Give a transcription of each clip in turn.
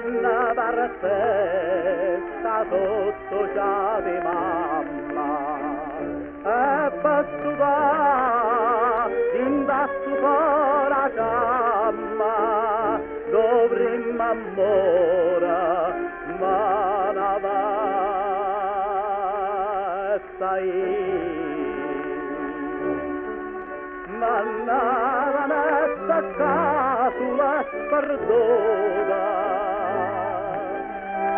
una barzetta sotto già di mamma e battuta in dassu la ciamma dovremmo amore ma la mannava messa a caso la sperduta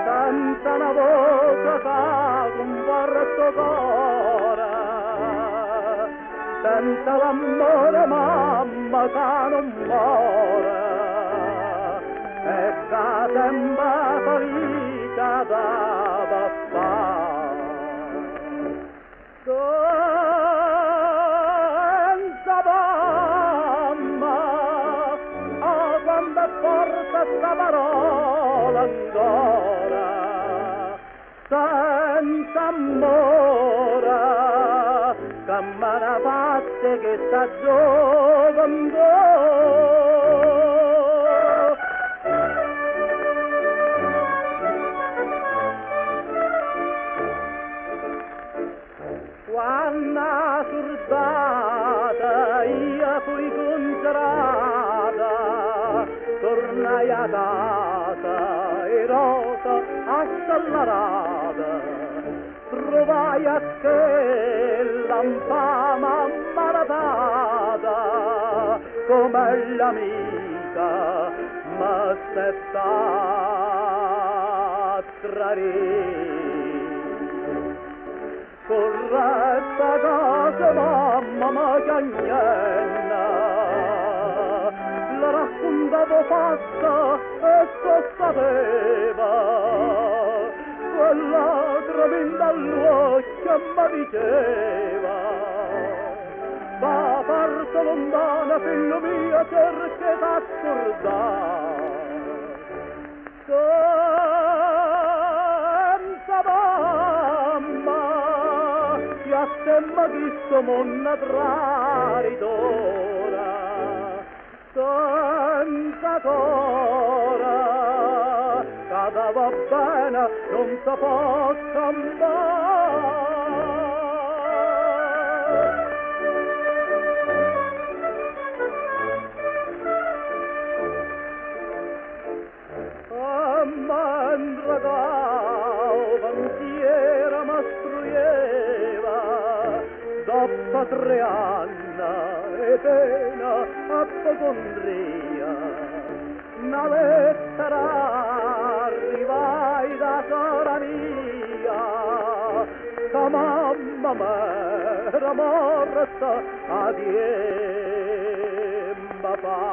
tanta una voce fa con porto cuore senza l'amore mamma che non muore e che sembra felice da papà questa parola ancora senza amore che me ne fatte che sta giovando quando surdata io fui congelata tornai a casa e rota accelerata trovai a che l'infama maratata come l'amica m'aspettava corretta casa mamma ma cagnenna la raccontavo fatta e so sapeva quella tremenda all'occhio mi diceva va parte lontana figlio mio perché t'accordare senza mamma ti assemma questo mondo traditora senza cora cada va bene non si può cambiare mentre pensiero m'astruieva dopo 3 anni e pena apocondria una lettera arrivai da sora mia che mamma m'era morta a papà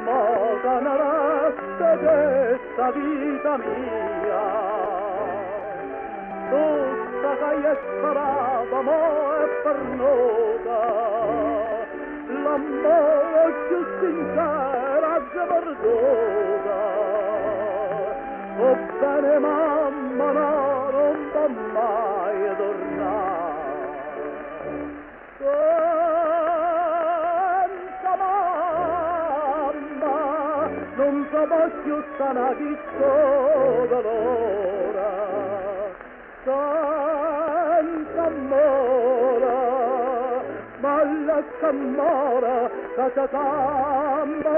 ma che ne resta questa vita mia tutta che io speravo mo è perduta l'amore più sincera già perduta o bene mamma no non può mai tornare senza mamma non so più sana chi sto dolore senza amore ma la camora che ti cambia